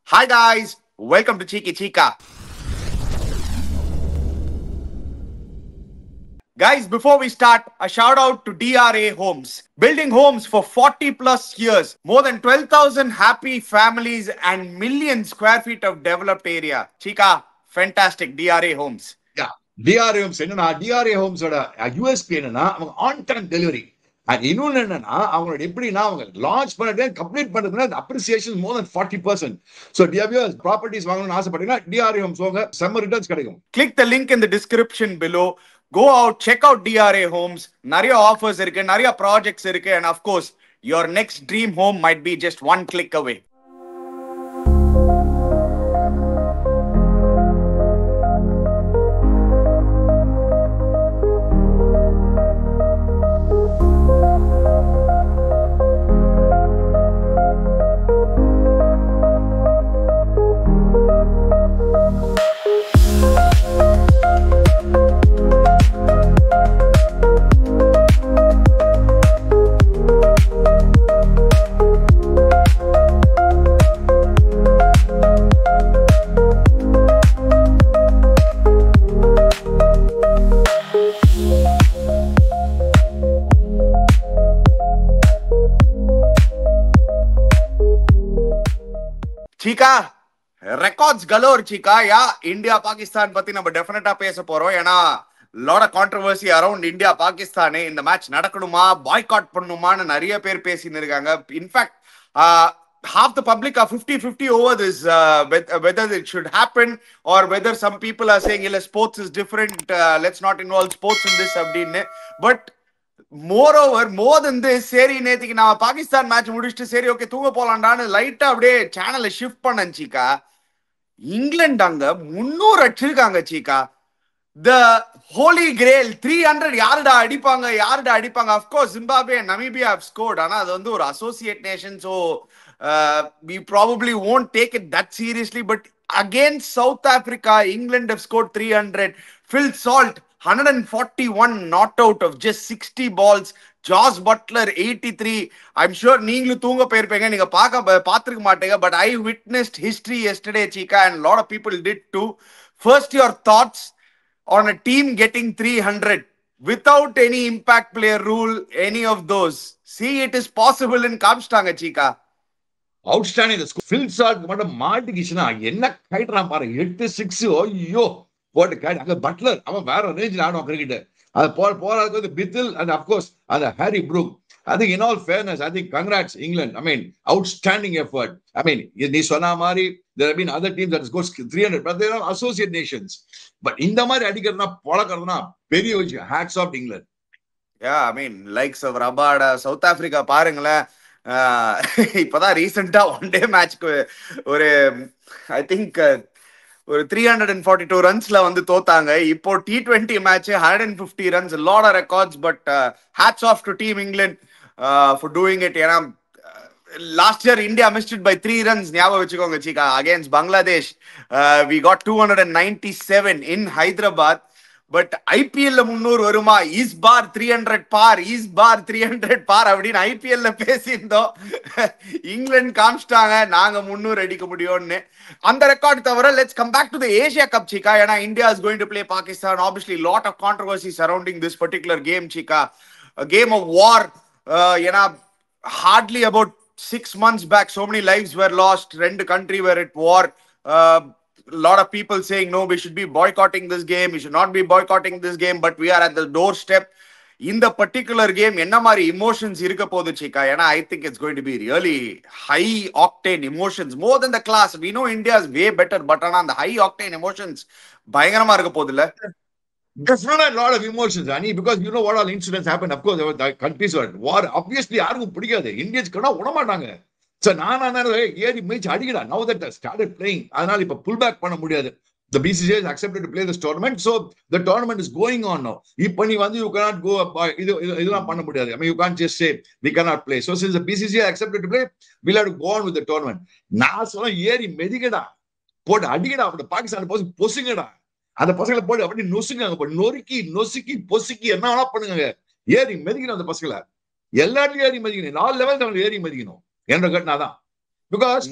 Hi guys, welcome to Cheeky Chica. Guys, before we start, a shout out to DRA Homes. Building homes for 40 plus years, more than 12,000 happy families and million square feet of developed area. Chica, fantastic DRA Homes. Yeah, DRA Homes என்னன்னா DRA Homes ஓட USP என்னன்னா அவங்க on time delivery. And இன்னொன்னு என்னன்னா அவங்களோட எப்படின்னா அவங்க launch பண்ணிட்டு கம்ப்ளீட் பண்றதுக்கு அப்ரிசியேஷன் மோர் தென் 40%. ஸோ டிஆர்ஏ ப்ராப்பர்ட்டிஸ் வாங்கணும்னு ஆசைப்பட்டீங்கன்னா DRA Homes வாங்க, செம்ம ரிட்டர்ன்ஸ் கிடைக்கும். Click the link in the description below. Go out, check out DRA Homes. Nariya offers irukku, nariya projects irukku, and of course, your next dream home might be just one click away. Chica, records galore, Chica. Yeah, India Pakistan பத்தி நம்ம டெஃபினட்டா பேச போறோம். ஏன்னா lot of controversy around India Pakistan இந்த match நடக்கணுமா boycott பண்ணுமான்னு நிறைய பேர் பேசின்னு இருக்காங்க. In fact half the public are 50-50 over this, whether it should happen or whether some people are saying illa sports is different, let's not involve sports in this அப்படின்னு. But moreover, more than this, சரி நேத்திக்கு நான் Pakistan match முடிச்சுட்டு சரி okay தூங்க போலாண்டான்னு லைட்டா அப்படியே சேனலை ஷிஃப்ட் பண்ணேன் சீக்கா. இங்கிலாந்து அங்க 300 அடிச்சிருக்காங்க சீக்கா. த ஹோலி கிரேல் 300 யாருடா அடிப்பாங்க. Of course Zimbabwe and Namibia have scored. ஆனா அது வந்து ஒரு associate nation, so we probably won't take it that seriously. But against South Africa, England have scored 300. Phil Salt 141 not out of just 60 balls. Josh Butler 83. I'm sure நீங்களும் தூங்க போயிருப்பீங்க, நீங்க பார்த்திருக்க மாட்டீங்க. But I witnessed history yesterday, Chica, and a lot of people did too. First, your thoughts on a team getting 300 without any impact player rule, any of those. See, it is possible in காமிச்சிட்டாங்க Chica. Outstanding. Phil Salt மட்டும் மாட்டிக்கிச்சுன்னா என்ன கைட்றான் பாரு, 8-6. ஐயோ போட்டு guide. அங்க Buttler அவன் வேற ரேஞ்சில் ஆடுவான் கிரிக்கெட். அது போறதுக்கு வந்து பித்தில் அண்ட் அப்கோர்ஸ் அந்த Harry Brook. I think in all fairness, I think congrats England. I mean, outstanding effort. I mean, நீ சொன்ன மாதிரி there have been other teams that scored 300, but they are associate nations. But இந்த மாதிரி அடிக்கிறதுனா பொழக்கிறதுனா பெரிய விஷயம். Hats off to England. Yeah, I mean, likes of Rabada, South Africa பாருங்களேன். இப்பதான் ரீசெண்டா ஒன் டே மேட்ச்க்கு ஒரு ஐ திங்க் ஒரு 342 ரன்ஸ்ல வந்து தோத்தாங்க. இப்போ T20 match 150 runs, lot of records. But hats off to team England for doing it. ஏன்னா last year India missed it by 3 runs, ஞாபகம் வச்சுக்கோங்க Cheeka. Against Bangladesh we got 297 in Hyderabad. But ஐபிஎல்ல 300 வருமா, இஸ் பார் 300 பார் அப்படின்னு ஐபிஎல்ல பேசியிருந்தோம். இங்கிலாந்து காமிச்சிட்டாங்க நாங்க 300 அடிக்க முடியும்னு. அந்த ரெக்கார்ட் தவிர let's come back to the Asia Cup Cheeka. ஏன்னா India is going to play Pakistan. Obviously lot of controversy surrounding this particular game Cheeka. Game of war. ஏன்னா hardly about 6 months back so many lives were lost. Rendu country were at war. A lot of people saying no, we should be boycotting this game, we should not be boycotting this game, but we are at the doorstep. In the particular game enna mari emotions irukka podhu Chika? Ena I think it's going to be really high octane emotions, more than the class. We know India is way better, but ana the high octane emotions bayangarama irukka podilla. Definitely a lot of emotions, Ani, because you know what all incidents happened. Of course, the countries were at war. Obviously, யாருக்கும் பிடிக்காது. Indians கண்ணா விட மாட்டாங்க. So நான் ஏறி மேய்ச்சி அடிக்கடா. Now that I started playing, அதனால இப்ப pull back பண்ண முடியாது. The BCCI has accepted to play this tournament, so the tournament is going on now. இப்ப நீ வந்து you cannot go இதெல்லாம் பண்ண முடியாது. I mean, you can't just say we cannot play. So since the BCCI accepted to play, we'll have to go on with the tournament. நான் சொல்ல ஏறி மெதிக்கடா, போட்டு அடிக்கடா, அப்படி பாகிஸ்தான் போய் பொசுங்கடா. அந்த பசங்களை போட்டு அப்படி நொசுங்க, நொசுக்கி பொசுக்கி என்ன வேணா பண்ணுங்க. ஏறி மெதிக்கணும் அந்த பசங்களை. எல்லாத்துலயும் ஏறி மதிக்கணும். 4 லெவல் ஏறி மதிக்கணும் என்ற கட்டினாதான். பிகாஸ்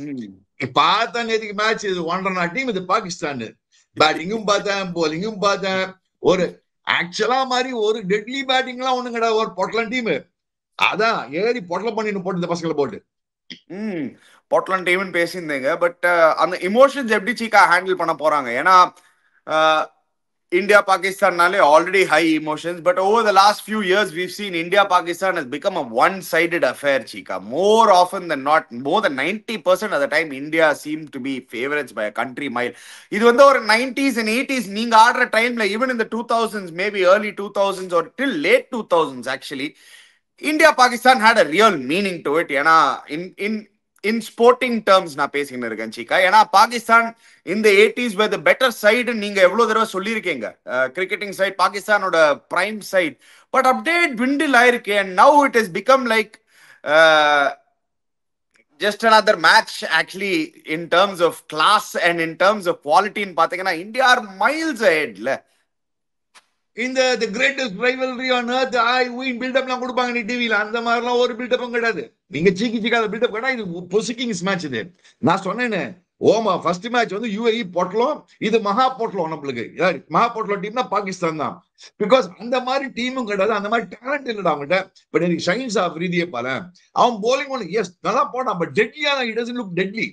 பார்த்தா நேற்றுக்கு மேட்ச் இது 1.5 டீம் இது பாகிஸ்தான். பேட்டிங்கும் பார்த்தேன், போலிங்கும் பார்த்தேன். ஒரு ஆக்சுவலா மாதிரி ஒரு டெட்லி பேட்டிங் எல்லாம் ஒண்ணும் கிடையாது. ஒரு பொட்டலம் டீம் அதான் ஏறி பொட்டலம் பண்ணிட்டு போட்டு இந்த பசங்களை போட்டு. போர்ட்லாண்ட் டீம்னு பேசியிருந்தீங்க. பட் அந்த இமோஷன்ஸ் எப்படி சீக்கா ஹேண்டில் பண்ண போறாங்க? ஏன்னா India Pakistan nale already high emotions, but over the last few years we've seen India Pakistan has become a one sided affair, Chika. More often than not, more than 90% of the time India seem to be favorites by a country mile. இது வந்து ஒரு 90s and 80s நீங்க ஆடுற டைம்ல, even in the 2000s, maybe early 2000s or till late 2000s actually, India Pakistan had a real meaning to it. ஏன்னா in sporting terms நான் பேசின்னு இருக்கேன் சீக்கா. ஏன்னா பாகிஸ்தான் இந்த 80s were the better side நீங்க எவ்வளவு தடவை சொல்லியிருக்கீங்க. கிரிக்கெட்டிங் சைட் பாகிஸ்தானோட prime side. But update dwindle ஆயிருக்கு. and now it has become like just another match actually in terms of class and in terms of quality ன்னு பாத்தீங்கன்னா India are miles ahead ல. இந்த the greatest rivalry on earth win buildup எல்லாம் கொடுப்பாங்க நீ டிவில. அந்த மாதிரிலாம் ஒரு பில்டப்பும் கிடையாது. நீங்க சீக்கி சீக்காத பில்டப் கிடையாது. இது பொசிக்கிங்ஸ் மேட்ச். இது நான் சொன்னேன்னு ஓமா ஃபர்ஸ்ட் மேட்ச் வந்து யுஏஇ போட்டலும், இது மகா போட்டலும். நம்மளுக்கு மகா போட்டலும் டீம்னா பாகிஸ்தான் தான். பிகாஸ் அந்த மாதிரி டீமும் கிடையாது, அந்த மாதிரி டேலண்ட் இல்லடா அவங்ககிட்ட. பட் எனக்கு ஷைன்ஸ் ஆஃப் ரீதியை பால அவன் போலிங் ஒன்று எஸ் நல்லா போடான். பட் டெட்லியா it doesn't look deadly.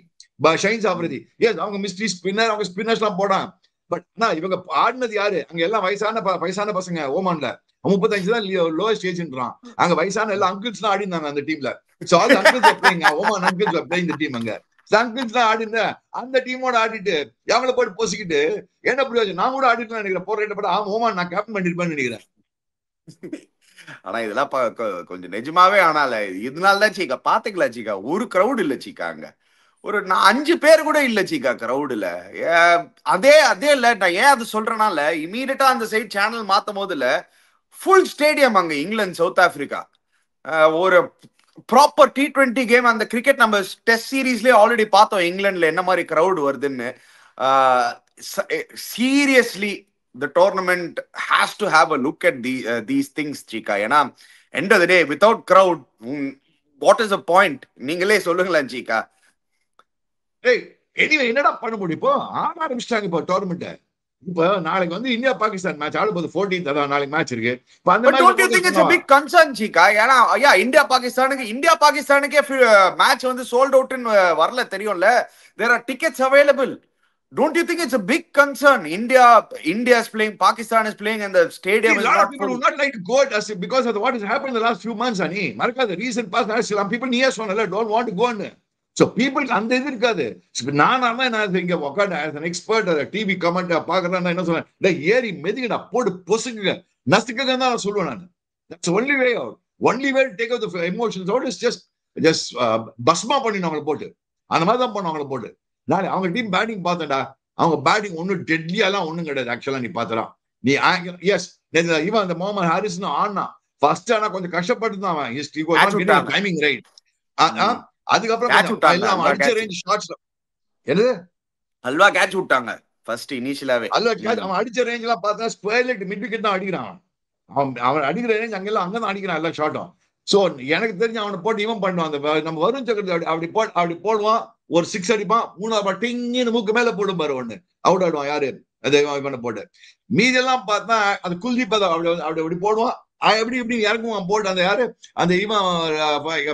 Shaheen Afridi yes அவங்க மிஸ்ட்ரி ஸ்பின்னர், அவங்க ஸ்பின்னர்ஸ் எல்லாம் போடான். பட் ஆனா இவங்க ஆடினது யாரு? அங்க எல்லாம் வயசான பசங்க. ஓமான்ல 35 தான் லோயஸ்ட் ஏஜ்ன்றான். அங்க வயசான எல்லாம் அங்கிள்ஸ் தான் ஆடினாங்க அந்த டீம்ல. So all uncles playing, Oman uncles playing இந்த டீம். அங்க அங்கிள்ஸ் தான் ஆடின அந்த டீமோட ஆடிட்டு அவங்கள போட்டு பொசிக்கிட்டு என்ன பிரயோஜனம்? நான் கூட ஆடிட்டு நினைக்கிறேன் போற பட் ஓமான் நான் கேப்டன் பண்ணிருப்பேன்னு நினைக்கிறேன். ஆனா இதெல்லாம் கொஞ்சம் நிஜமாவே ஆனால இதனாலதான் சீக்கா பாத்துக்கலாம் சீக்கா. ஒரு கிரௌட் இல்ல சீக்கா அங்க. ஒரு 5 பேர் கூட இல்ல சீக்கா கிரௌடுல. அதே இல்ல. நான் ஏன் அது சொல்றேனால இமீடியட்டா அந்த சைட் சேனல் மாத்தும் போதுல ஃபுல் ஸ்டேடியம் அங்க இங்கிலாந்து சவுத் ஆப்பிரிக்கா. ஒரு ப்ராப்பர் T20 கேம். அந்த கிரிக்கெட் நம்ம டெஸ்ட் சீரீஸ்லயே ஆல்ரெடி பார்த்தோம் இங்கிலாந்துல என்ன மாதிரி கிரௌட் வருதுன்னு. Seriously the tournament has to have a look at these things Chika. ஏன்னா end of the day without crowd what is the point? நீங்களே சொல்லுங்களேன் Chika. எனிவே என்னடா பண்ண முடியும்? இப்போ ஆரம்பிச்சிட்டாங்க இப்போ டோர்னமெண்ட். இப்போ நாளைக்கு வந்து இந்தியா பாகிஸ்தான் மேட்ச் ஆடும்போது 14th அதான் நாளைக்கு மேட்ச் இருக்கு. But don't you think it's a big concern Chika? ஏன்னா இந்தியா பாகிஸ்தானுக்கே மேட்ச் வந்து சோல்ட் அவுட்னு வரல தெரியும்ல. there are tickets available. Don't you think it's a big concern? India is playing, Pakistan is playing, and the stadium is not full. A lot of people would not like to go because of what has happened in the last few months. Ani marka the recent past some people near sonala don't want to go on. So people அந்த இது இருக்காது. நானாம நான் இங்க உட்காந்து as an expert TV comment பாக்குறேன் என்ன சொல்றேன், ஏறி மெதிக்கடா போட்டு பொசுக்குங்க நசுக்குங்க தான் நான் சொல்லுவேன். நான் that's only way out. Only way to take out the emotions out is just பஸ்மா பண்ணி அவங்களை போட்டு அந்த மாதிரி தான் பண்ண அவங்களை போட்டு. நாளை அவங்க டீம் பேட்டிங் பார்த்தடா, அவங்க பேட்டிங் ஒன்னும் டெட்லியாலாம் ஒண்ணும் கிடையாது. ஆக்சுவலா நீ பார்த்தடா நீ எஸ் இவன் அந்த முகமது ஹாரிஸ் ஆனா ஃபர்ஸ்ட் ஆனா கொஞ்சம் கஷ்டப்பட்டு தான் அவன் டைமிங் ரைட். அதுக்கப்புறம் அடிச்ச ரேஞ்ச் ஷாட்ஸ்ல என்னது அல்வா கேட்ச் விட்டாங்க ஃபர்ஸ்ட் இனிஷியலாவே. அவன் அடிச்ச ரேஞ்ச் எல்லாம் பார்த்தா ஸ்கொயர் லெட் மிட் விக்கெட் தான் அடிக்கிறான். அவன் அடிக்கிற ரேஞ்ச் அங்கெல்லாம் அங்கதான் அடிக்கிறான் எல்லா ஷாட்டும். சோ எனக்கு தெரிஞ்சு அவனை போட்டு இவன் பண்ணுவான். அந்த நம்ம வருண் சக்கரவர்த்தி அப்படி போடுவான், ஒரு 6 அடிப்பான், 3ஆவது டிங்னு மூக்கு மேல போடும் பாரு ஒண்ணு அவுட் ஆடுவான். யாரு அதை இவனை போட்டு மீதெல்லாம் பார்த்தா அது குல்தீப் அப்படி போடுவான். எப்படி இப்படி இறங்குவான் போட்டு அந்த யாரு அந்த இவன்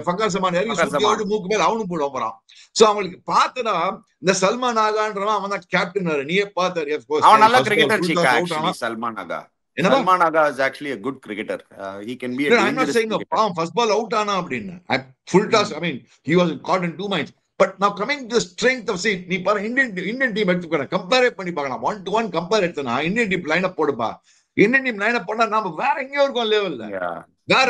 ஃபக்கர் சமான் இறங்கி மூக்கு மேல அவனும் போடுவான் போறான். சோ அவங்களுக்கு பார்த்தனா இந்த சல்மான் ஆகான்றவன் அவன் தான் கேப்டன். நீயே பார்த்தாரு அவன் நல்ல கிரிக்கெட்டர் சல்மான் ஆகா. Salman Agha is actually a good cricketer. He can be a dangerous I'm not saying cricketer. First ball out ana appadina. Full toss. I mean, he was caught in 2 minds. But now coming to the strength of see, நீ பாரு Indian team எடுத்துக்கணும், compare பண்ணி பார்க்கலாம். 1-to-1 compare எடுத்தனா Indian team line up போடுப்பா. Indian team line up பண்ணா நாம வேற எங்கேயோ இருக்கோம் லெவல்ல. வேற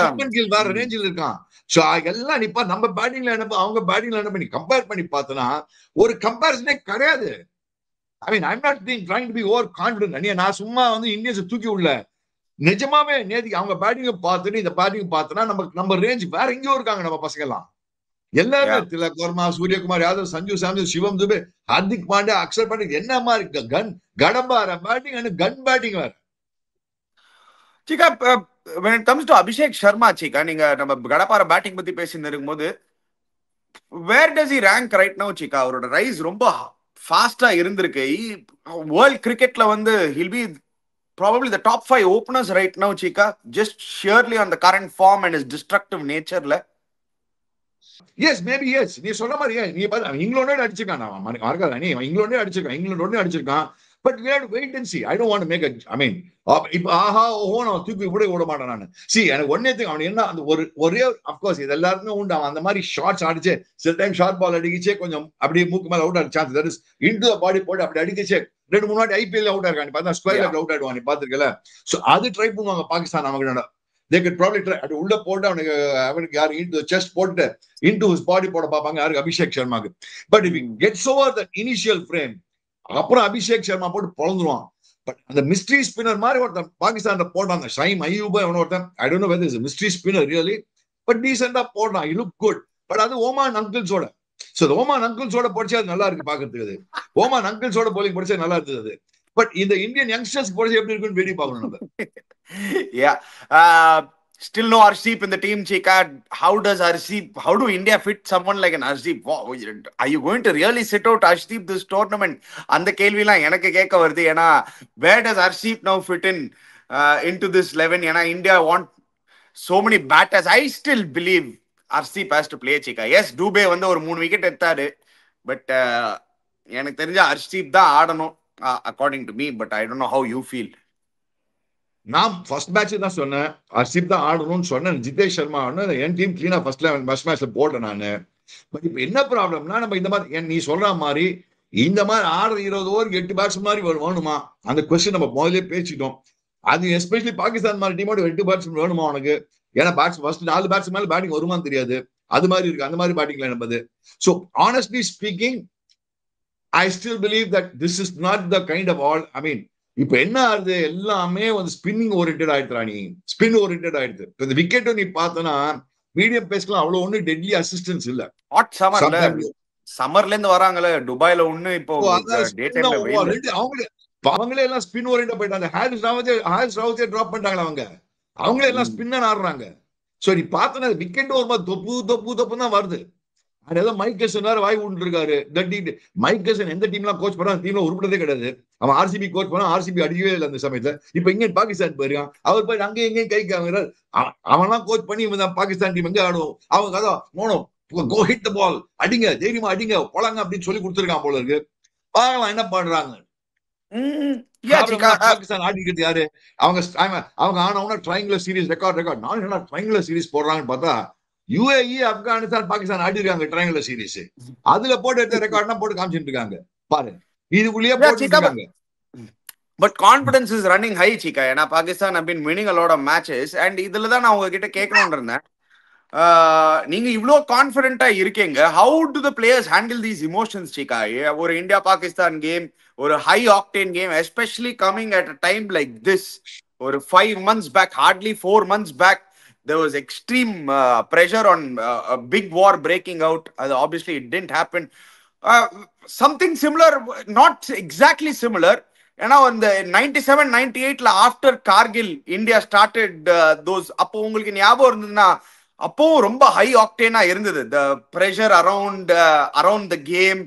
சுப்மன் கில் வேற ரேஞ்சில் இருக்கான். சோ எல்லாம் நிப்பா நம்ம பேட்டிங்ல என்ன அவங்க பேட்டிங்ல என்ன பண்ணி கம்பேர் பண்ணி பார்த்தனா ஒரு கம்பேரிசனே கிடையாது. I mean, I'm not trying to be overconfident. நான் சும்மா வந்து இந்தியன்ஸ் தூக்கி உள்ள நிஜமாவே நேதிக்கு அவங்க பேட்டிங் பார்த்துட்டு இந்த பேட்டிங் பார்த்தனா நம்ம ரேஞ்ச் வேற எங்கேயோ இருக்காங்க நம்ம பசங்க எல்லாம். எல்லாருமே திலக் வர்மா, சூரியகுமார் யாதவ், சஞ்சு சாம்சன், சிவம் துபே, ஹார்திக் பாண்டியா, அக்ஷர் பட்டேல் என்ன மாதிரி கடம்பார பேட்டிங் அண்ட் கன் பேட்டிங் வேற. Chika, when it comes to Abhishek Sharma Chika, நீங்க நம்ம கடப்பார பேட்டிங் பத்தி பேசிட்டு இருக்கும்போது where does he rank right now Cheeka? அவரோட ரைஸ் ரொம்ப ஃபாஸ்டா இருந்திருக்கு. வேர்ல்ட் கிரிக்கெட்ல வந்து he'll be probably the top 5 openers right now, Chika, just sheerly on the current form and his destructive nature. Yes maybe yes நீ சொல்ற மாதிரி நீ பாரு இங்கிலாந்து அடிச்சிருக்கான் மறக்காத நீ இங்கிலாந்து அடிச்சிருக்கான் இங்கிலாந்து அடிச்சிருக்கான் but we have to wait and see. I don't want to make a I mean இப்ப ஆஹா ஓஹோ நான் தூக்கி விட மாட்டேன் நான். சி எனக்கு ஒன்னே திங் அவன் என்ன அந்த ஒரே அப்கோர்ஸ் இது எல்லாருமே உண்டு. அவன் அந்த மாதிரி ஷார்ட்ஸ் அடிச்சு சில டைம் ஷார்ட் பால் அடிக்கிச்சே கொஞ்சம் அப்படியே மூக்கு மேல அவுட் ஆக chance that is into the body போட்டு அப்படி அடிக்கிச்சே 2-3 வாட்டி ஐபிஎல் அவுட் ஆயிருக்கான். நீ பார்த்தா ஸ்கொயர் லெக் அவுட் ஆயிடுவான். நீ பாத்துருக்கல. சோ அது ட்ரை பண்ணுவாங்க பாகிஸ்தான் அவங்க. They could probably try அது உள்ள போட்டு அவனுக்கு யாரு into the chest போட்டு into his body போட பாப்பாங்க யாருக்கு அபிஷேக் சர்மாக்கு. But if he gets over the initial frame அப்புறம் அபிஷேக் சர்மா போட்டு பொழந்துருவான். பட் அந்த மிஸ்ட்ரி ஸ்பின்னர் மாதிரி ஒருத்தன் பாகிஸ்தான்ல போட்டான் அந்த ஷைம் ஐயூபா அவன ஒருத்தன் ஐ don't know whether is mystery spinner really but டீசெண்டா போட்டான். he looked good. பட் அது ஓமான் அங்கிள்ஸோட சோ ஓமான் அங்கிள்ஸோட படிச்சா அது நல்லா இருக்கு பாக்குறதுக்கு. அது ஓமான் அங்கிள்ஸோட போலிங் படிச்சா நல்லா இருந்தது. பட் இந்த இந்தியன் யங்ஸ்டர்ஸ் படிச்சா எப்படி இருக்குன்னு வெடி பார்க்கணும் நம்ம. Yeah. Still no Arshdeep in the team, Chika. How do India fit someone like an Arshdeep? Wow, are you going to really sit out Arshdeep this tournament? அந்த கேள்விலாம் எனக்கு கேட்க வருது. ஏன்னா where does Arshdeep now fit into this 11? ஏன்னா India want so many batters. I still believe Arshdeep has to play, Chika. Yes, Dubey வந்து ஒரு 3 wicket எடுத்தாரு. But எனக்கு தெரிஞ்ச Arshdeep தான் ஆடணும் according to me. But I don't know how you feel. நான் first match தான் சொன்னேன் ஹர்ஷிப் தான் ஆடணும்னு சொன்னேன். ஜிதேஷ் சர்மா என் டீம் கிளீனா ஃபர்ஸ்ட் மேட்ச்ல போட்டேன் நான். பட் இப்ப என்ன ப்ராப்ளம்னா நம்ம இந்த மாதிரி நீ சொல்ற மாதிரி இந்த மாதிரி 6-20 ஓவருக்கு 8 பேட்ஸ் மாதிரி வேணுமா அந்த கொஸ்டின் நம்ம முதல்ல பேசிட்டோம். அது எஸ்பெஷலி பாகிஸ்தான் மாதிரி டீமோட 8 பேட்ஸ் வேணுமா உனக்கு? ஏன்னா பேட்ஸ் ஃபர்ஸ்ட் 4 பேட்ஸ் மேல பேட்டிங் வருமானு தெரியாது. அது மாதிரி இருக்கு. அந்த மாதிரி பேட்டிங்ல நம்பது. So honestly speaking I still believe that this is not the kind of all I mean இப்ப என்ன ஆகுது எல்லாமே வந்து ஸ்பின்னிங் ஓரியன்டட் ஆயிடுறா. நீ ஸ்பின் ஓரியன்டட் ஆயிடுது. இந்த விக்கெட்டும் நீ பார்த்தனா மீடியம் பேஸ்க்குலாம் அவ்வளவு ஒண்ணு டெட்லி அசிஸ்டன்ஸ் இல்ல. ஹாட் சம்மர்ல இருந்து வராங்களே துபாய்ல ஒண்ணு இப்போ அவங்களே எல்லாம் ஸ்பின் ஓரியன்டட் போயிட்டாங்க. ஹாரிஸ் ராவத்தே டிராப் பண்ணிட்டாங்களா அவங்களே எல்லாம் ஸ்பின்னர் ஆடுறாங்க. சோ நீ பார்த்தனா விக்கெட் ஒரு மாதிரி தொப்பு தான் வருது. அதெல்லாம் மைக்கேசன் வேற வாய் விட்டு இருக்காரு. மைக்கேசன் எந்த டீம்லாம் கோச் பண்ணா டீம்ல உருப்படதே கிடையாது. அவன் ஆர்சிபி கோச் பண்ணா ஆர்சிபி அடிக்கவே இல்லை அந்த சமயத்துல. இப்ப இங்க பாகிஸ்தான் போயிருக்கான். அவர் போய் அங்கே எங்கேயும் கைக்கு அவன்லாம் கோச் பண்ணி பாகிஸ்தான் டீம் எங்க ஆடுவோம் அவங்க அதான் மோனோ கோ ஹிட் த பால் அடிங்க தைரியமா அடிங்க போலாங்க அப்படின்னு சொல்லி கொடுத்துருக்கான் போல இருக்கு. பார்க்கலாம் என்ன பண்றாங்க. பாகிஸ்தான் ஆடிக்கிறது யாரு? அவங்க ஆனவனா ட்ரைங்குலர் சீரிஸ் ரெக்கார்ட் நான் என்ன ட்ரைங்குலர் சீரிஸ் போடுறாங்கன்னு பார்த்தா UAE ஆப்கானிஸ்தான் பாகிஸ்தான் ஆடி இருக்காங்க ட்ரையாங்குலர் சீரிஸ். அதுல போட்டு எடுத்த ரெக்கார்ட்னா போட்டு காமிச்சிட்டு இருக்காங்க பாரு. இதுக்குள்ளேயே போட்டு இருக்காங்க. But confidence is running high Chika. ஏன்னா Pakistan have been winning a lot of matches and இதுல தான் நான் உங்ககிட்ட கேட்கணும்னு இருந்தேன். நீங்க இவ்ளோ கான்ஃபிடென்ட்டா இருக்கீங்க. how do the players handle these emotions Chika? ஒரு இந்தியா பாகிஸ்தான் கேம் ஒரு high octane game especially coming at a time like this. ஒரு 5 months back, hardly 4 months back, there was extreme pressure on a big war breaking out. Obviously it didn't happen. Something similar, not exactly similar. In the 97-98 after Kargil India started those appo ungalku nyabam irundha appo romba high octane irundhathu the pressure around the game.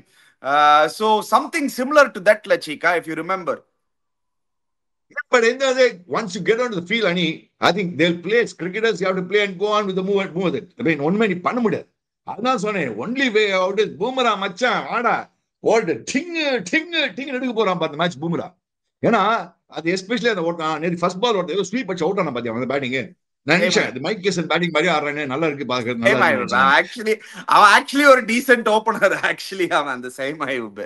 So something similar to that la Chika, if you remember. But in the day, once you get onto the field, I think they'll play as cricketers. You have to play and go on with the move with it. I mean, one man பண்ண முடியாது. அதான் சொன்னேன். Only way out is பூமரா மச்சான் ஆடா ஓடு டிங் எடுக்க போறான் பாத்து மேட்ச் பூமரா. ஏன்னா அது எஸ்பெஷலி அந்த ஓட்டான் நேத்து ஃபர்ஸ்ட் பால் ஓட்ட ஸ்வீப் வச்சு அவுட் ஆன பாத்தியா அந்த பேட்டிங். மைக் கேசன் பேட்டிங் மாதிரி ஆடுறானே நல்லா இருக்கு பாக்குறது. ஆக்சுவலி ஒரு டீசென்ட் ஓபனர் ஆக்சுவலி அவன் அந்த சேம் ஐயூப்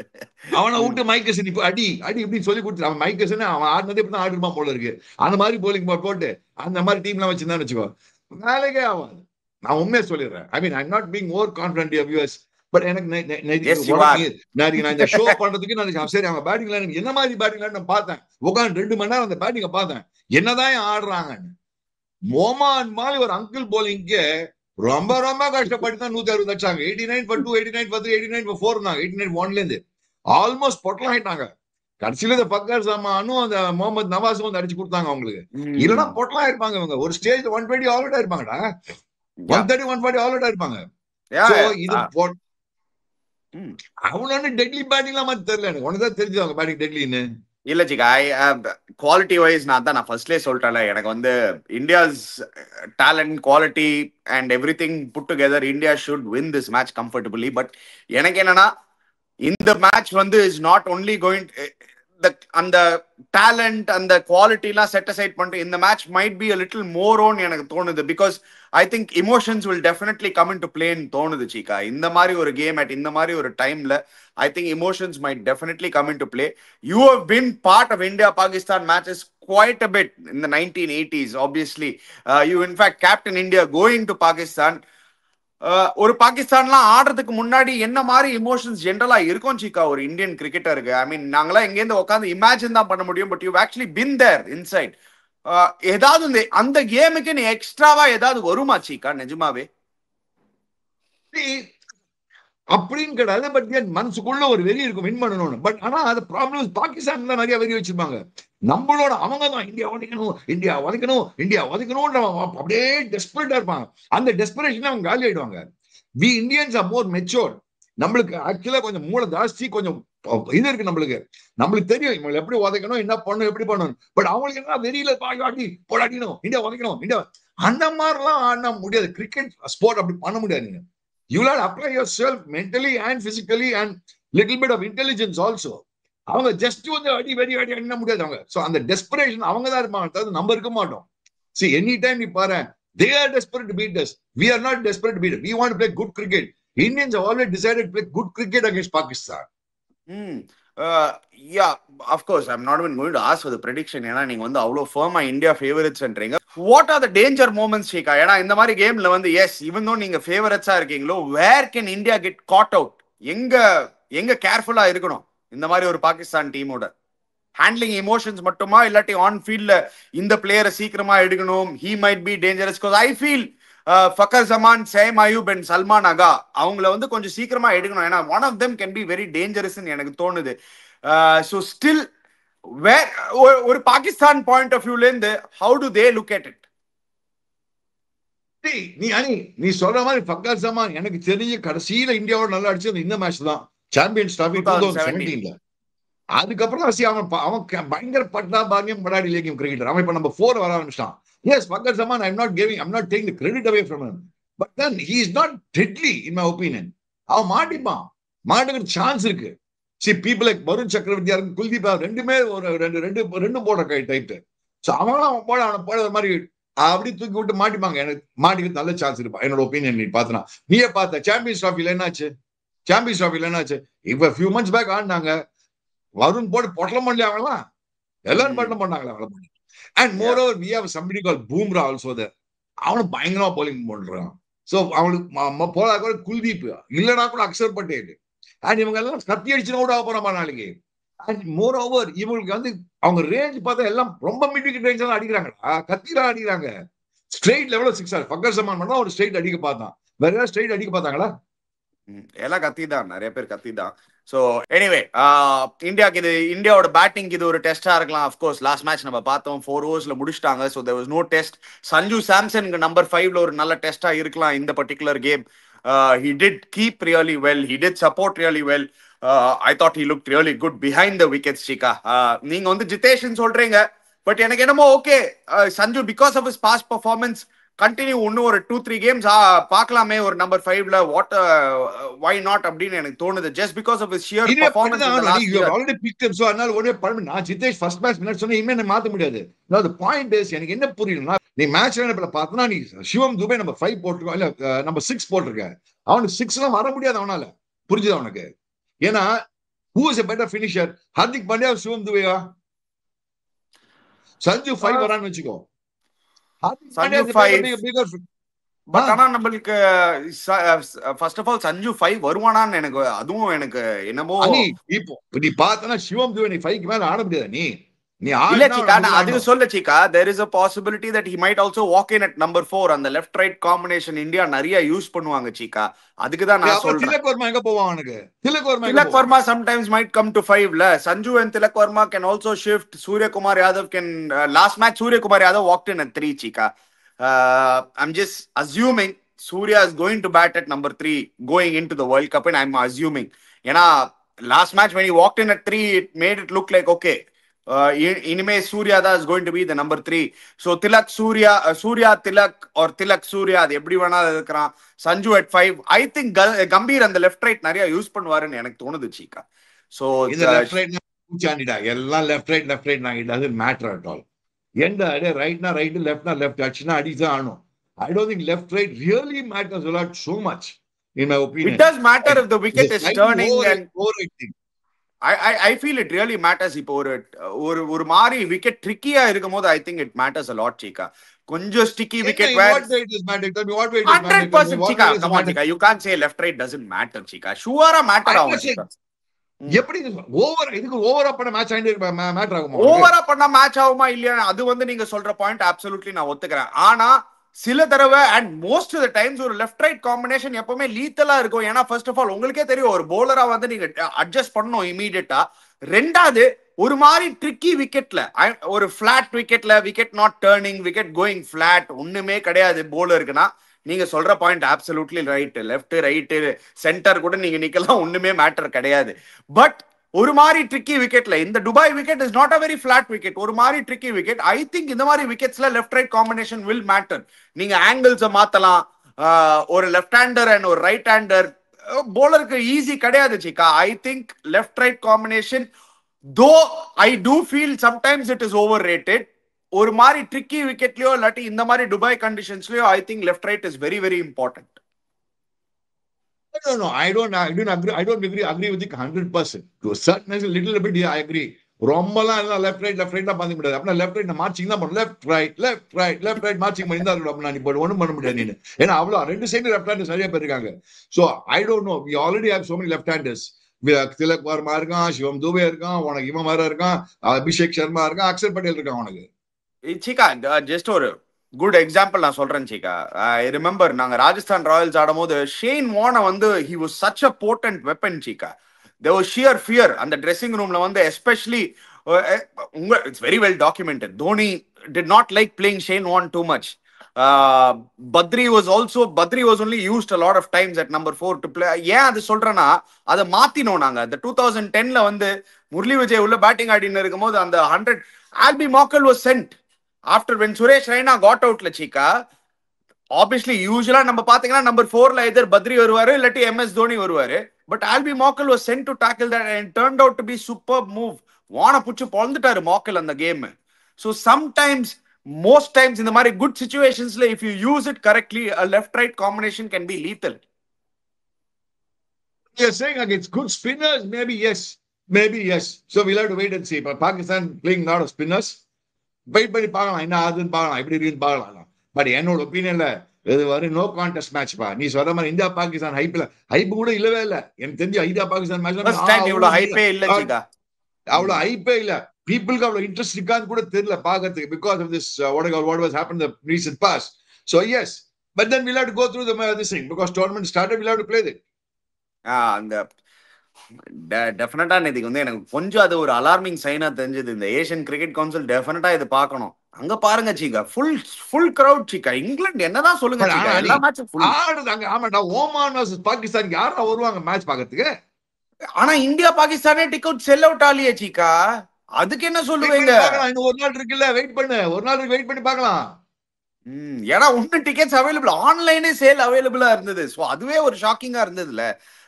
அவனை விட்டு மைக் கேசன் இப்ப அடி இப்படின்னு சொல்லி கொடுத்து அவன் மைக் கேசன் அவன் ஆடினதே இப்படிதான் ஆடிருமா போல இருக்கு. அந்த மாதிரி போலிங் போட்டு அந்த மாதிரி டீம்லாம் வச்சிருந்தான்னு வச்சுக்கோ வேலைக்கே ஆகாது. நான் உண்மையை சொல்லிடுறேன். I mean I not being overconfident of us. But எனக்கு நான் இந்த ஷோ பண்றதுக்கு நான் சரி அவங்க பேட்டிங்ல என்ன மாதிரி பேட்டிங்ல நான் பார்த்தேன். உட்காந்து 2 மணி நேரம் அந்த பேட்டிங்க பார்த்தேன். என்னதான் ஆடுறாங்கன்னு. மோமான் மாதிரி ஒரு அங்கிள் போலிங்க்கு ரொம்ப ரொம்ப கஷ்டப்பட்டு தான் 160 அடிச்சாங்க. 89 for 2, 89 for 3, 89 for 4 இருந்தாங்க. 89 1ல இருந்து ஆல்மோஸ்ட் பொட்டலாம் ஆயிட்டாங்க. கடைசியில இந்த பக்கர் சமானும் அந்த முகமது நவாஸும் வந்து அடிச்சு கொடுத்தாங்க அவங்களுக்கு. இல்லைன்னா பொட்டலாம் இருப்பாங்க இவங்க. ஒரு ஸ்டேஜ் 120 ஆல் அவுட் ஆயிருப்பாங்கடா. 130 140 ஆல் அவுட் ஆயிருப்பாங்க. யா சோ யா இது ம். அவனு டெட்லி பேட்டிங் மாதிரி தெரியல எனக்கு. உனதான் தெரிஞ்சு அவங்க பேட்டிங் டெட்லின்னு. இல்ல ஜிகா, குவாலிட்டி வைஸ் நான் ஃபர்ஸ்ட்லேயே சொல்லிட்டேன்ல, எனக்கு வந்து India's talent quality and everything put together India should win this match comfortably. But எனக்கு என்னன்னா, இந்த மேட்ச் வந்து இஸ் நாட் ஒன்லி கோயிங் அந்த டேலண்ட் அந்த குவாலிட்டிலாம் செட் அசைட் பண்ணிட்டு இந்த match might be a little more on எனக்கு தோணுது. Because I think emotions will definitely come in to பிளேன்னு தோணுது சீக்கா. இந்த மாதிரி ஒரு கேம் அட் இந்த மாதிரி ஒரு டைம்ல I think emotions might definitely come in to play. You have been part of India Pakistan matches quite a bit in the 1980s, obviously. You in fact captain India going to Pakistan. ஒரு பாகிஸ்தான்லாம் ஆடுறதுக்கு முன்னாடி என்ன மாதிரி emotions ஜென்ரலா இருக்கும் சீக்கா ஒரு Indian கிரிக்கெட்டருக்கு? ஐ மீன் நாங்களாம் எங்கேருந்து உட்காந்து இமேஜின் தான் பண்ண முடியும். But you actually been there inside. ஏதாவது அந்த கேமுக்கு நீ எக்ஸ்ட்ராவா ஏதாவது வருமா சீக்கா நிஜமாவே? அப்படின்னு கிடையாது. பட் மனசுக்குள்ள ஒரு வெறி இருக்கும் வின் பண்ணணும்னு. பட் ஆனா அது ப்ராப்ளம் பாகிஸ்தான் தான் நிறைய வெறி வச்சிருப்பாங்க. நம்மளோட அவங்க தான் இந்தியா உதைக்கணும், இந்தியா உதைக்கணும், இந்தியா உதைக்கணும் அப்படியே டெஸ்பரேட்டா இருப்பாங்க. அந்த டெஸ்பரேஷன் அவங்க காலி ஆயிடுவாங்க. We Indians are more matured. நம்மளுக்கு ஆக்சுவலா கொஞ்சம் மூளை ஜாஸ்தி, கொஞ்சம் இது இருக்கு நம்மளுக்கு. நம்மளுக்கு தெரியும் இவங்க எப்படி உதைக்கணும், என்ன பண்ணணும், எப்படி பண்ணணும். பட் அவங்களுக்கு என்ன வெறியில பாடி போராடிக்கணும், இந்தியா உதைக்கணும், இந்தியா அந்த மாதிரிலாம் ஆட முடியாது. கிரிக்கெட் ஸ்போர்ட் அப்படி பண்ண முடியாது. நீங்க you will apply yourself mentally and physically and little bit of intelligence also. அவங்க ஜஸ்ட் வந்து அடி வெடி அடி அடின முடியாது அவங்க. சோ அந்த டெஸ்பரேஷன் அவங்க தான் இருப்பாங்க, நம்ம இருக்க மாட்டோம். see any time நீ பாரு, they are desperate to beat us, we are not desperate to beat them. We want to play good cricket. Indians have always decided to play good cricket against Pakistan. Yeah, of course I'm not even going to ask for the prediction. ஏன்னா நீங்க வந்து அவ்வளவு ஃபர்மா India ஃபேவரட்ஸ்ன்றீங்க. What are the danger moments Cheeka? ஏன்னா இந்த மாதிரி கேம்ல வந்து எஸ் ஈவன் தோ நீங்க ஃபேவரட்ஸா இருக்கீங்களோ, where can India get caught out? எங்க எங்க கேர்ஃபுல்லா இருக்கணும் இந்த மாதிரி ஒரு பாகிஸ்தான் டீமோட? ஹேண்ட்லிங் எமோஷன்ஸ் மட்டுமா, இல்லாட்டி ஆன் ஃபீல்ட்ல இந்த பிளேயரை சீக்கிரமா எடுக்கணும், he might be dangerous? Because I feel Fakhar Zaman, Saim Ayub and Salman Agha அவங்கள வந்து கொஞ்சம் சீக்கிரமா எடுக்கணும். ஏன்னா one of them can be very dangerous எனக்கு தோணுது. ஸோ ஸ்டில் வேர் ஒரு பாகிஸ்தான் பாயிண்ட் ஆஃப் வியூல இருந்து how to they look at it? நீ சொல்ற மாதிரி ஃபக்கர் ஜமான் எனக்கு தெரிஞ்ச கடைசியில இந்தியாவோட நல்லா அடிச்சது இந்த மேட்ச் தான், சாம்பியன்ஸ் டிராபி 2017ல. அதுக்கப்புறம் அவன் பயங்கர பட்டா பாக்கியம் படாடி லேக்கியம் கிரிக்கெட்டர். அவன் இப்ப நம்ம 4 வர ஆரம்பிச்சிட்டான். Yes, Fakhar Zaman, I'm not taking the credit away from him. But then he is not deadly, in my opinion. அவன் மாட்டிப்பான், மாட்டுக்கிற சான்ஸ் இருக்கு. See, people like வருண் சக்கரவர்த்தியா இருக்கு, குல்தீப், ரெண்டுமே ஒரு ரெண்டு போடுற டைப். ஸோ அவன் போட ஒரு மாதிரி அப்படி தூக்கி விட்டு மாட்டிப்பாங்க. எனக்கு மாட்டிக்கிறது நல்ல சான்ஸ் இருப்பான் என்னோட ஒப்பீனியன். நீ பார்த்தனா, நீயே பார்த்த சாம்பியன்ஸ் டிராஃபில என்னாச்சு? சாம்பியன்ஸ் டிராஃபில என்னாச்சு? இப்ப ஃபியூ மந்த்ஸ் பேக் ஆடினாங்க, வருண் போட்டு பொட்டலம் பண்ணல அவங்களாம், எல்லாரும் பட்டம் பண்ணாங்களா அவங்கள பண்ணி. And moreover, we have somebody called Bumrah also there. அவனும் பயங்கரமா bowling பண்றான். சோ அவனுக்கு போலா கூட குல்தீப், இல்லனா கூட அக்ஷர் பட்டேல். அண்ட் இவங்க எல்லாம் கத்தி அடிச்சு கூட போறாமா நாளைக்கு. அண்ட் moreover, இவங்களுக்கு வந்து அவங்க ரேஞ்ச் பார்த்தா எல்லாம் ரொம்ப மிட் விக்கெட் ரேஞ்ச் தான் அடிக்கிறாங்கடா, கத்திலாம் அடிக்கிறாங்க. ஸ்ட்ரெயிட் லெவல்ல 6 ஃபக்கர் ஜமான் மட்டும் ஒரு ஸ்ட்ரெயிட் அடிக்க பார்த்தான். வேற யாராவது ஸ்ட்ரெயிட் அடிக்க பார்த்தாங்களா? எல்லாம் கத்தி தான், நிறைய பேர் கத்தி தான். ஸோ எனிவே இந்தியாவுக்கு இது இந்தியாவோட பேட்டிங்க்கு இது ஒரு டெஸ்டா இருக்கலாம். அஃப்கோர்ஸ் லாஸ்ட் மேட்ச் நம்ம பார்த்தோம், 4 ஓவர்ஸ்ல முடிச்சிட்டாங்க. So there was no test. Sanju சாம்சனுக்கு நம்பர் 5ல ஒரு நல்ல டெஸ்டா இருக்கலாம் இந்த particular game. He did keep really well, he did support really well. I thought he looked really good behind the wickets, Chika. நீங்க வந்து ஜிதேஷ்னு சொல்றீங்க, பட் எனக்கு என்னமோ okay Sanju because of his past performance continue இன்னும் ஒரு 2-3 கேம்ஸ் பார்க்கலாமே ஒரு number 5ல. வாட் why not அப்படின்னு எனக்கு தோணுது. just because of his sheer performance in the last year. You have already picked him, so அதனால ஒரே படம் நான் ஜிதேஷ் ஃபர்ஸ்ட் மேட்ச் முன்னாடி சொன்னா இனிமே மாத்த முடியாது. now the point is எனக்கு என்ன புரியலனா, நீ மேட்ச் வேணப்பல பார்த்தனா, நீ சிவம் துபே நம்பர் 5 போட்டுருக்க, இல்ல நம்பர் 6 போட்டுருக்க. அவனுக்கு 6லாம் வர முடியாது அவனால, புரிஞ்சுதா உனக்கு? ஏன்னா who is a better finisher, Hardik Pandya சிவம் துபேயா? சஞ்சு 5 வரான்னு வெச்சுக்கோ. சஞ்சு 5 பட் ஆனா நம்மளுக்கு ஃபர்ஸ்ட் ஆஃப் ஆல் சஞ்சு 5 வருவானான்னு எனக்கு அதுவும் எனக்கு என்னமோ. இப்போ நீ பார்த்தனா சிவம் துபே நீ 5க்கு மேல ஆட முடியாது. நீ இல்ல சீக்கா, நான் அதுக்கு சொல்ல சீக்கா, there is a possibility that he might also walk in at number 4. அந்த லெஃப்ட் ரைட் காம்பினேஷன் இந்தியா நிறைய யூஸ் பண்ணுவாங்க சீக்கா. அதுக்கு தான் நான் சொல்றேன். திலக் வர்மா எங்க போவான் அவனுக்கு? Tilak Verma sometimes might come to 5ல. Sanju and Tilak Verma can also shift. Surya Kumar Yadav can last match Surya Kumar Yadav walked in at 3 Chika. I'm just assuming. Surya is going to bat at number 3 going into the World Cup, and I'm assuming. ஏன்னா last match when he walked in at 3, it made it look like okay. இனிமே சூர்யா தான் is going to be the number 3. So Tilak Surya, Surya Tilak or Tilak Surya, அது எப்படி வேணாலும் இருக்கிறான். Sanju at 5. I think Gambhir அந்த left right நிறைய use பண்ணுவாருன்னு எனக்கு தோணுது சீக்கா. So இந்த லெஃப்ட் ரைட் சாண்டிடா எல்லாம் லெஃப்ட் ரைட் நான் it doesn't matter at all. எந்த ரைட்னா ரைட் லெஃப்ட்னா லெஃப்ட் அடிச்சுனா அடிதான் ஆனும். I don't think left right really matters a lot so much in my opinion. It does matter if the wicket is turning and I feel it really matters. இப்போ ஒரு மாதிரி wicket tricky ஆ இருக்கும்போது I think it matters a lot Chika. கொஞ்சம் sticky wicket where what way it is matter? Tell me what way it is 100% Chika. Come on Chika, you can't say left right doesn't matter Chika. Sure matter ஆகும் Chika. எப்படி over இதுக்கு ஓவரா பண்ண match matter ஆகுமா? ஓவரா பண்ண match ஆகுமா இல்லையா அது நீங்க சொல்ற பாயிண்ட் அப்சல்யூட்லி நான் ஒத்துக்கிறேன். ஆனா சில தடவை and most of the times ஒரு லெஃப்ட் ரைட் காம்பினேஷன் எப்பவுமே லீத்தலா இருக்கும். ஏன்னா ஃபர்ஸ்ட் ஆஃப் ஆல் உங்களுக்கே தெரியும் ஒரு போலரா நீங்க அட்ஜஸ்ட் பண்ணணும் இமீடியட்டா. ரெண்டாவது ஒரு மாதிரி ட்ரிக்கி விக்கெட்ல ஒரு பிளாட் விக்கெட்ல wicket not turning wicket going flat ஒண்ணுமே கிடையாது போலருக்குன்னா நீங்க சொல்ற point absolutely right. Left right centre கூட நீங்க நிக்கலாம் ஒண்ணுமே மேட்டர் கிடையாது. பட் ஒரு மாதிரி ட்ரிக்கி விக்கெட்ல இந்த Dubai wicket is not a very flat wicket. ஒரு மாதிரி ட்ரிக்கி விக்கெட். ஐ திங்க் இந்த மாதிரி விக்கெட்ஸ்ல left right combination will matter. நீங்க ஆங்கிள்ஸை மாத்தலாம். ஒரு லெஃப்ட் ஹேண்டர் அண்ட் ஒரு ரைட் ஹேண்டர் போலருக்கு ஈஸி கிடையாது Cheeka. I think left right combination though I do feel sometimes it is overrated. ஒரு மாதிரி ட்ரிக்கி விக்கெட்லயோ இல்லாட்டி இந்த மாதிரி துபாய் கண்டிஷன்ஸ்லயோ I think left right is very very important. No, I don't agree with it 100%. To a certain extent, little bit, yeah, I agree. ரொம்பலாம் எல்லாம் left right பார்க்க முடியாது. அப்படின்னா லெஃப்ட் ரைட் மார்ச்சிங் தான் பண்ணும். லெஃப்ட் ரைட் மார்ச்சிங் பண்ணி தான் இருக்கும். நான் இப்போ ஒன்றும் பண்ண முடியாது நீ. ஏன்னா அவ்வளோ ரெண்டு சைடு லெஃப்ட் ஹேண்டர்ஸ் நிறைய பேர் இருக்காங்க. So I don't know, we already have so many left handers. Tilak Varma இருக்கான், சிவம் துபே இருக்கான், உனக்கு இவன் வேற இருக்கான், அபிஷேக் சர்மா இருக்கான், அக்ஷர் பட்டேல் இருக்கான் உனக்கு. சிக்கா ஜஸ்ட் ஒரு குட் எக்ஸாம்பிள் நான் சொல்றேன் சிக்கா. ஐ ரிமெம்பர் நாங்க ராஜஸ்தான் ராயல்ஸ் ஆடும்போது Shane Warner he was such a potent weapon Shikha. there was sheer fear அந்த ட்ரெஸ்ஸிங் ரூம்ல especially it's very well documented. Dhoni did not like playing Shane Warne too much. Badri was only used a lot of times at number 4 to play. ஏன் அது சொல்றேன்னா அதை மாத்தினோம் நாங்க. அந்த 2010ல முரளி விஜய் உள்ள batting ஆடின்னு இருக்கும்போது அந்த 100 Albi Markle was sent after when Suresh Raina got out la chika. Obviously usually நம்ம பாத்தீங்கன்னா number 4ல either Badri வருவாரு இல்லாட்டி MS Dhoni வருவாரு. But Albi Markle was sent to tackle that and turned out to be superb move. வான புடிச்சு பொளந்துட்டாரு Markle அந்த game. So sometimes most times in the மாதிரி good situations if you use it correctly a left right combination can be lethal. You're saying against good spinners, maybe yes. So we'll have to wait and see. But Pakistan playing a lot of spinners. Wait பண்ணி பார்க்கலாம், என்ன ஆகுதுன்னு பார்க்கலாம், எப்படி இருக்குன்னு பார்க்கலாம். But என்னோட ஒப்பீனியன்ல இது வரை நோ கான்டெஸ்ட் மேட்ச் பா. நீ சொல்ற மாதிரி இந்தியா பாகிஸ்தான் ஹைப் கூட இல்லவே இல்ல. எனக்கு தெரிஞ்சு இந்தியா பாகிஸ்தான் மேட்ச் அவ்வளவு ஹைப்பே இல்ல. பீப்புளுக்கு அவ்வளவு இன்ட்ரெஸ்ட் இருக்காது கூட தெரியல பாக்கிறதுக்கு. Because of this what was happened in the recent past. So yes, but then we'll have to go through this thing because tournament started, we'll have to play it. அந்த டெஃபினட்டா இதுக்கு எனக்கு கொஞ்சம் அது ஒரு அலார்மிங் சைனா தெரிஞ்சது. இந்த Asian cricket council டெஃபினட்டா இது பார்க்கணும். அங்க பாருங்க சீக்கா, ஃபுல் கிரவுட் சீக்கா. இங்கிலாந்து என்னதான் சொல்லுங்க சீக்கா, எல்லா மேட்சும் ஃபுல் ஆடுதாங்க. ஆமாடா, ஓமான் வர்சஸ் பாகிஸ்தான் யாரா வருவாங்க மேட்ச் பார்க்கிறதுக்கு? ஆனா இந்தியா பாகிஸ்தானே டிக்கெட் செல் அவுட் ஆலியே சீக்கா. அதுக்கு என்ன சொல்லுவீங்க? இன்னும் ஒரு நாள் இருக்குல்ல, வெயிட் பண்ணு. ஒரு நாள் வெயிட் பண்ணி பார்க்கலாம். ஏன்னா இன்னும் டிக்கெட்ஸ் அவைலபிள், ஆன்லைனே சேல் அவைலபிளா இருந்தது. சோ அதுவே ஒரு ஷாக்கிங்கா இருந்ததுல.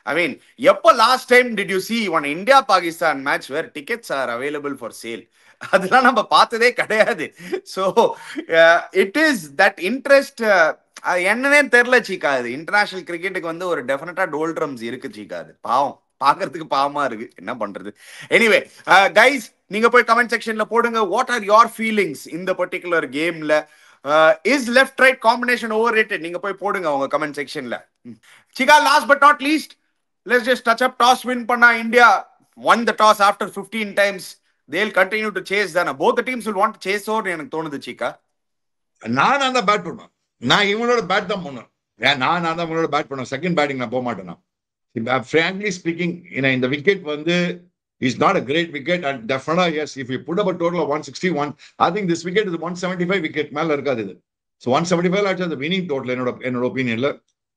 I mean, எப்போ last time did you see one India Pakistan match where tickets are available for sale? அதெல்லாம் நம்ம பார்த்ததே கிடையாது. So it is that interest என்னன்னே தெரியல சீக்கா. அது இன்டர்நேஷனல் கிரிக்கெட்டுக்கு ஒரு டெஃபினட்டா டோல்ட்ரம்ஸ் இருக்கு சீக்கா. அது பாவம், பாக்குறதுக்கு பாவமா இருக்கு, என்ன பண்றது. எனிவே கைஸ், நீங்க போய் கமெண்ட் செக்ஷன்ல போடுங்க, வாட் ஆர் யோர் ஃபீலிங்ஸ் இந்த பர்டிகுலர் கேம்ல. Is left right combination overrated? நீங்க போய் போடுங்க உங்க கமெண்ட் செக்ஷன்ல. Cheeka, last but not least, let's just touch up. Toss win panna India won the toss after 15 times. They'll continue to chase then. Both the teams will want to chase over எனக்கு தோணுது சீக்கா. நான் அந்த bad பண்ணுவேன். நான் இவனோட bad தான் பண்ணுவேன். நான் தான் இவனோட பேட் பண்ணுவேன். செகண்ட் பேட்டிங் நான் போக மாட்டேன். frankly speaking, இந்த wicket is not a great wicket, and definitely yes, if you put up a total of 161, I think this wicket is 175 wicket மேல இருக்காது இது. ஸோ 175 ஆச்சு அந்த வினிங் டோட்டல் என்னோட ஒப்பீனியன்ல.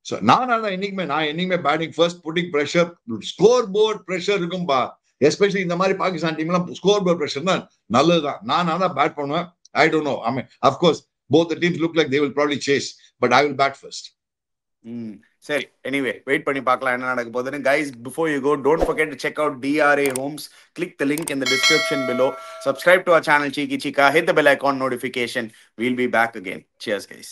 ஸோ நான் என்னைக்குமே batting first putting pressure, scoreboard pressure இருக்கும்பா. Especially இந்த மாதிரி பாகிஸ்தான் டீம்லாம் ஸ்கோர் போர்ட் ப்ரெஷர் தான் நல்லதுதான். நான் தான் பேட் பண்ணுவேன். I don't know, I mean of course both the teams look like they will probably chase, but I will bat first. சரி, எனிவே வெயிட் பண்ணி பார்க்கலாம் என்ன நடக்க போகுதுன்னு. Guys, before you go, don't forget to check out DRA Homes. Click the link in the description below. Subscribe to our channel Cheeky Chika. Hit the bell icon notification. We'll be back again. Cheers, guys.